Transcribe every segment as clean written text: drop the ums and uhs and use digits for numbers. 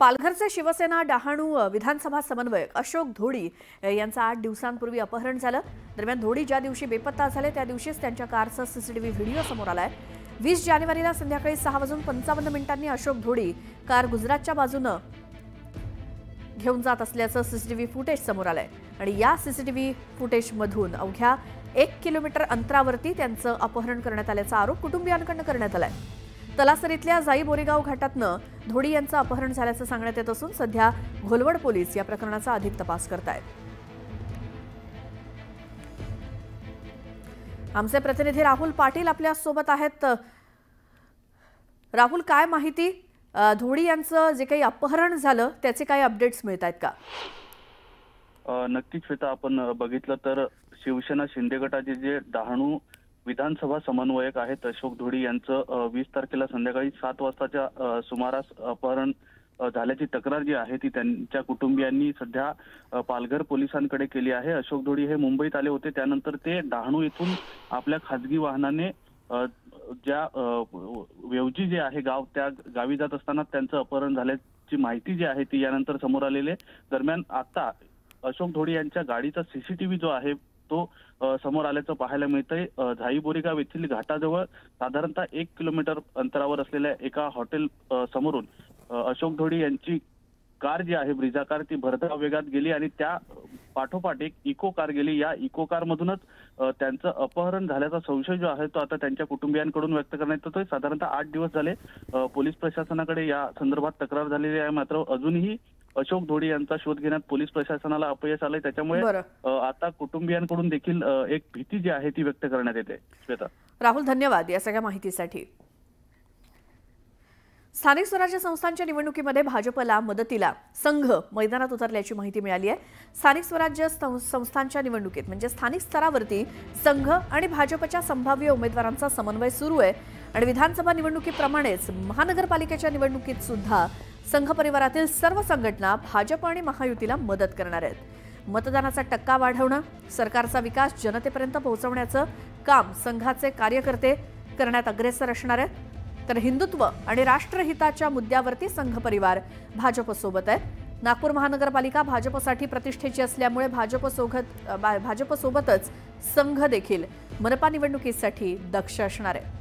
पालघरचे शिवसेना डहाणू विधानसभा समन्वयक अशोक धोडी यांचं 8 दिवसांपूर्वी अपहरण झालं। दरम्यान धोडी ज्या दिवशी बेपत्ता झाले त्या दिवशीच त्यांच्या कारचा सीसीटीव्ही व्हिडिओ समोर आलाय। 20 जानेवारीला संध्याकाळी 6:55 अशोक धोडी कार गुजरातच्या बाजूने घेऊन जात असल्याचं सीसीटीव्ही फुटेज समोर आलंय आणि या सीसीटीव्ही फुटेजमधून अवघ्या 1 किलोमीटर अंतरावरती त्यांचं अपहरण करण्यात आल्याचा आरोप कुटुंबियांकडून करण्यात आलाय। तलासरीतल्या जाई बोरेगाव घाटातनं धोडी यांचं अपहरण झाल्याचं सांगण्यात येत असून सध्या घोलवड पोलीस या प्रकरणाचा अधिक तपास करतायत। आमचे प्रतिनिधी राहुल पाटील आपल्या सोबत आहेत। राहुल, काय माहिती, धोडी यांचं जे काही अपहरण झालं त्याचे काही अपडेट्स मिळत आहेत का? नक्कीच श्वेता, आपण बघितलं तर शिवसेना शिंदे गटाचे जे डहाणू विधानसभा समन्वयक आहेत अशोक धोडी यांचं 20 तारखेला संध्याकाळी 7 वाजताच्या सुमारास अपहरण झाल्याची तक्रार जी आहे ती त्यांच्या कुटुंबियांनी सध्या पालघर पोलिसांकडे केली आहे। अशोक धोडी हे मुंबईत आले होते, त्यानंतर ते डहाणू येथून आपल्या खासगी वाहनाने ज्या वेवजी जे आहे गाव त्या गावी जात असताना त्यांचं अपहरण झाल्याची माहिती जी आहे ती यानंतर समोर आलेली आहे। दरम्यान आता अशोक धोडी यांच्या गाडीचा सीसीटीव्ही जो आहे तो समोर आल्याचं पाहायला मिळतंय। झाई बोरेगाव येथील घाटाजवळ साधारणतः 1 किलोमीटर अंतरावर असलेल्या एका हॉटेल समोरून अशोक धोडी यांची कार जी आहे ब्रिझा कार ती भरधाव वेगात गेली आणि त्या पाठोपाठ एक इको कार गेली। या इको कार मधूनच त्यांचं अपहरण झाल्याचा संशय जो आहे तो आता त्यांच्या कुटुंबियांकडून व्यक्त करण्यात येतोय। साधारणतः 8 दिवस झाले पोलीस प्रशासनाकडे या संदर्भात तक्रार झालेली आहे, मात्र अजूनही अशोक धोडी यांचा शोध घेण्यात पोलीस प्रशासनाला अपयश आलंय। त्याच्यामुळे आता कुटुंबियांकडून देखील एक भीती जी आहे ती व्यक्त करण्यात येते। श्वेता, राहुल, धन्यवाद या सगळ्या माहितीसाठी। स्थानिक स्वराज्य संस्थांच्या निवडणुकीमध्ये भाजपला मदतीला संघ मैदानात उतरल्याची माहिती मिळाली आहे। स्थानिक स्वराज्य संस्थांच्या निवडणुकीत म्हणजे स्थानिक स्तरावरती संघ आणि भाजपच्या संभाव्य उमेदवारांचा समन्वय सुरू आहे आणि विधानसभा निवडणुकीप्रमाणेच महानगरपालिकेच्या निवडणुकीत सुद्धा संघ परिवारातील सर्व संघटना भाजप आणि महायुतीला मदत करणार आहेत। मतदानाचा टक्का वाढवणं, सरकारचा विकास जनतेपर्यंत पोहोचवण्याचं काम संघाचे कार्यकर्ते करण्यात अग्रेसर असणार आहेत। तर हिंदुत्व आणि राष्ट्रहिताच्या मुद्द्यावरती संघ परिवार भाजपसोबत आहे। नागपूर महानगरपालिका भाजपसाठी प्रतिष्ठेची असल्यामुळे भाजपसोबतच संघ देखील मनपा निवडणुकीसाठी दक्ष असणार आहे।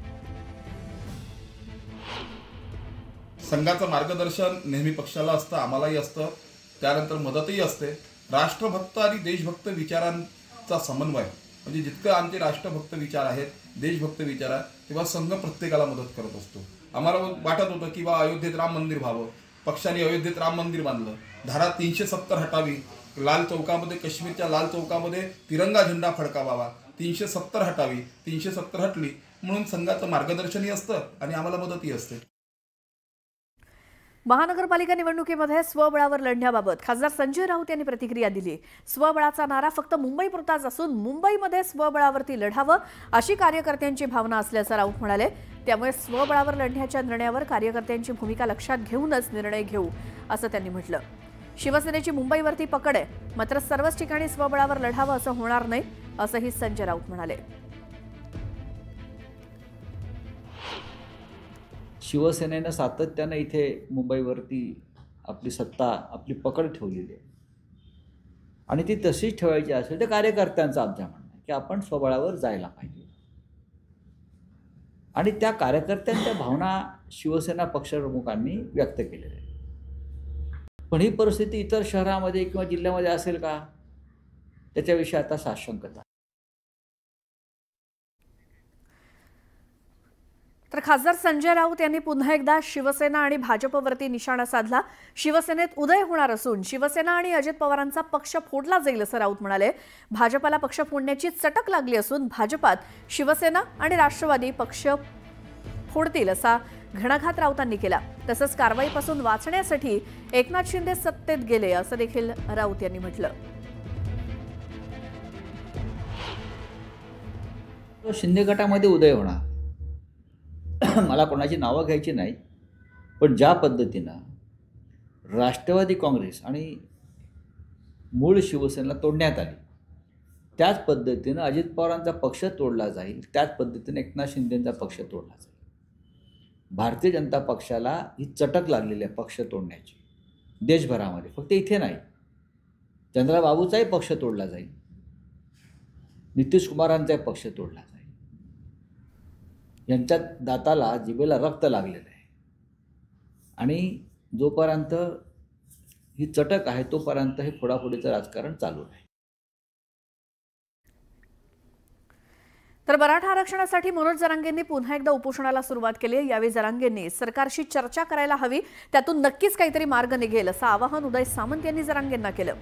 संघाचं मार्गदर्शन नेहमी पक्षाला असतं, आम्हालाही असतं, त्यानंतर मदतही असते। राष्ट्रभक्त आणि देशभक्त विचारांचा समन्वय म्हणजे जितकं आमचे राष्ट्रभक्त विचार आहेत, देशभक्त विचार आहेत, तेव्हा संघ प्रत्येकाला मदत करत असतो। आम्हाला वाटत होतं की अयोध्येत राम मंदिर व्हावं, पक्षाने अयोध्येत राम मंदिर बांधलं, धारा 370 हटावी, लाल चौकामध्ये काश्मीरच्या लाल चौकामध्ये तिरंगा झेंडा फडकावावा, 370 हटावी, 370 हटली, म्हणून संघाचं मार्गदर्शनही असतं आणि आम्हाला मदतही असते। महानगरपालिका निवडणुकीमध्ये स्वबळावर लढण्याबाबत खासदार संजय राऊत यांनी प्रतिक्रिया दिली। स्वबळाचा नारा फक्त मुंबईपुरताच असून मुंबईमध्ये स्वबळावरती लढावं अशी कार्यकर्त्यांची भावना असल्याचं राऊत म्हणाले। त्यामुळे स्वबळावर लढण्याच्या निर्णयावर कार्यकर्त्यांची भूमिका लक्षात घेऊनच निर्णय घेऊ असं त्यांनी म्हटलं। शिवसेनेची मुंबईवरती पकड आहे, मात्र सर्वच ठिकाणी स्वबळावर लढावं असं होणार नाही असंही संजय राऊत म्हणाले। शिवसेनेनं सातत्यानं इथे मुंबईवरती आपली सत्ता, आपली पकड ठेवलेली आहे आणि ती तशीच ठेवायची असेल तर कार्यकर्त्यांचं आमच्या म्हणणं आहे की आपण स्वबळावर जायला पाहिजे आणि त्या कार्यकर्त्यांच्या भावना शिवसेना पक्षप्रमुखांनी व्यक्त केलेल्या आहेत। पण ही परिस्थिती इतर शहरामध्ये किंवा जिल्ह्यामध्ये असेल का, त्याच्याविषयी आता साशंकता। तर खासदार संजय राऊत यांनी पुन्हा एकदा शिवसेना आणि भाजपवरती निशाणा साधला। शिवसेनेत उदय होणार असून शिवसेना आणि अजित पवारांचा पक्ष फोडला जाईल असं राऊत म्हणाले। भाजपला पक्ष फोडण्याची चटक लागली असून भाजपात शिवसेना आणि राष्ट्रवादी पक्ष फोडतील असा घणाघात राऊतांनी केला। तसंच कारवाईपासून वाचण्यासाठी एकनाथ शिंदे सत्तेत गेले असं देखील राऊत यांनी म्हटलं। शिंदे गटामध्ये उदय होणार, मला कोणाची नावं घ्यायची नाही, पण ज्या पद्धतीनं राष्ट्रवादी काँग्रेस आणि मूळ शिवसेनेला तोडण्यात आली त्याच पद्धतीनं अजित पवारांचा पक्ष तोडला जाईल, त्याच पद्धतीने एकनाथ शिंदेंचा पक्ष तोडला जाईल। भारतीय जनता पक्षाला ही चटक लागलेली आहे पक्ष तोडण्याची देशभरामध्ये, फक्त इथे नाही. चंद्राबाबूचाही पक्ष तोडला जाईल, नितीश कुमारांचाही पक्ष तोडला जाईल. यांच्या दाताला जिभेला रक्त लागलेलं आहे आणि जोपर्यंत ही चटक आहे तोपर्यंत हे फोडाफोडीचं राजकारण चालू आहे. तर मराठा आरक्षणासाठी मनोज जरांगेंनी पुन्हा एकदा उपोषणाला सुरुवात केली आहे. यावेळी जरांगेंनी सरकारशी चर्चा करायला हवी, त्यातून नक्कीच काहीतरी मार्ग निघेल असं आवाहन उदय सामंत यांनी जरांगेंना केलं.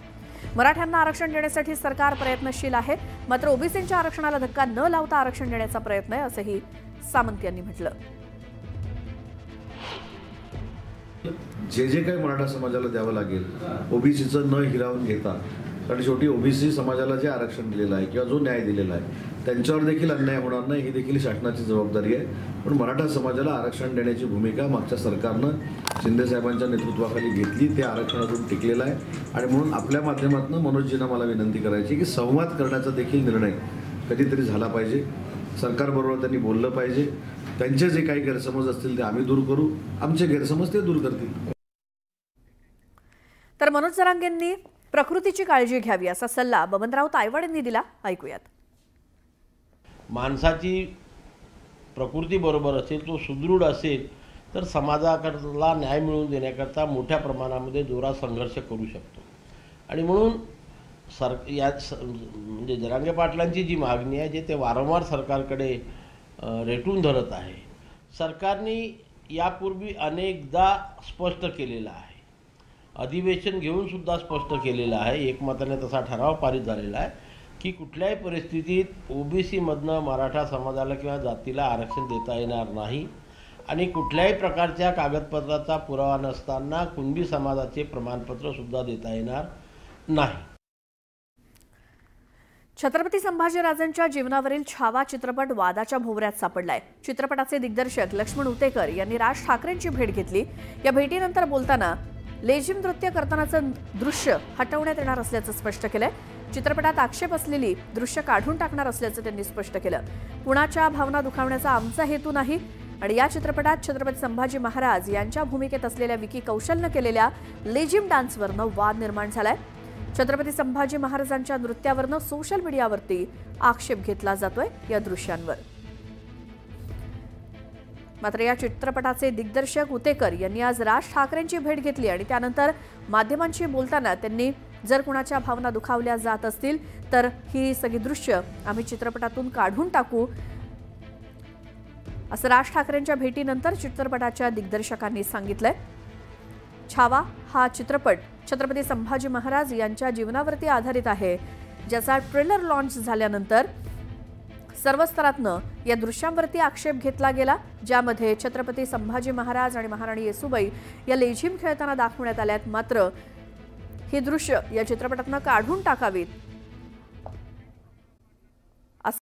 मराठ्यांना आरक्षण देण्यासाठी सरकार प्रयत्नशील आहे, मात्र ओबीसींच्या आरक्षणाला धक्का न लावता आरक्षण देण्याचा प्रयत्न आहे असंही सामंत यांनी म्हटलं. जे जे काही मराठा समाजाला द्यावं लागेल ओबीसीचं न हिरावून घेता, कारण शेवटी ओबीसी समाजाला जे आरक्षण दिलेलं आहे किंवा जो न्याय दिलेला आहे त्यांच्यावर देखील अन्याय होणार नाही, ही देखील शासनाची जबाबदारी आहे. पण मराठा समाजाला आरक्षण देण्याची भूमिका मागच्या सरकारनं शिंदेसाहेबांच्या नेतृत्वाखाली घेतली, ते आरक्षणातून टिकलेलं आहे. आणि म्हणून आपल्या माध्यमातून मनोजजींना मला विनंती करायची की संवाद करण्याचा देखील निर्णय कधीतरी झाला पाहिजे. सरकारबरोबर त्यांनी बोललं पाहिजे. त्यांचे जे काही गैरसमज असतील ते आम्ही दूर करू, आमचे गैरसमज ते दूर करतील. तर मनोज जरांगेंनी प्रकृतीची काळजी घ्यावी असा सल्ला बबनराव तायवाड यांनी दिला. ऐकूयात. माणसाची प्रकृती बरोबर असेल, तो सुदृढ असेल तर समाजाला न्याय मिळवून देण्याकरता मोठ्या प्रमाणामध्ये जोरात संघर्ष करू शकतो. आणि म्हणून म्हणजे जरांगे पाटलांची जी मागणी आहे, जे ते वारंवार सरकारकडे रेटून धरत आहे, सरकारने यापूर्वी अनेकदा स्पष्ट केलेलं आहे, अधिवेशन घेऊन सुद्धा स्पष्ट केलेलं आहे, एकमताने तसा ठराव पारित झालेला आहे की कुठल्याही परिस्थितीत ओबीसीमधनं मराठा समाजाला किंवा जातीला आरक्षण देता येणार नाही आणि कुठल्याही प्रकारच्या कागदपत्राचा पुरावा नसताना कुणबी समाजाचे प्रमाणपत्रसुद्धा देता येणार नाही. छत्रपती संभाजीराजांच्या जीवनावरील छावा चित्रपट वादाच्या भोवऱ्यात सापडलाय. चित्रपटाचे दिग्दर्शक लक्ष्मण उतेकर यांनी राज ठाकरेंची भेट घेतली. या भेटीनंतर बोलताना लेझिम नृत्य करतानाचं दृश्य हटवण्यात येणार असल्याचं स्पष्ट केलंय. चित्रपटात आक्षेप असलेली दृश्य काढून टाकणार असल्याचं त्यांनी स्पष्ट केलं. कुणाच्या भावना दुखावण्याचा आमचा हेतू नाही आणि या चित्रपटात छत्रपती संभाजी महाराज यांच्या भूमिकेत असलेल्या विकी कौशलनं केलेल्या लेझिम डान्सवरनं वाद निर्माण झालाय. छत्रपती संभाजी महाराजांच्या नृत्यावरनं सोशल मीडियावरती आक्षेप घेतला जातोय या दृश्यांवर. मात्र या चित्रपटाचे दिग्दर्शक उतेकर यांनी आज राज ठाकरेंची भेट घेतली आणि त्यानंतर माध्यमांशी बोलताना त्यांनी जर कुणाच्या भावना दुखावल्या जात असतील तर ही सगळी दृश्य आम्ही चित्रपटातून काढून टाकू असं राज ठाकरेंच्या भेटीनंतर चित्रपटाच्या दिग्दर्शकांनी सांगितलंय. छावा हा चित्रपट छत्रपती संभाजी महाराज यांच्या जीवनावरती आधारित आहे, ज्याचा ट्रेलर लॉन्च झाल्यानंतर सर्व स्तरातनं या दृश्यांवरती आक्षेप घेतला गेला, ज्यामध्ये छत्रपती संभाजी महाराज आणि महाराणी येसूबाई या लेझिम खेळताना दाखवण्यात आल्यात. मात्र ही दृश्य या चित्रपटातनं काढून टाकावीत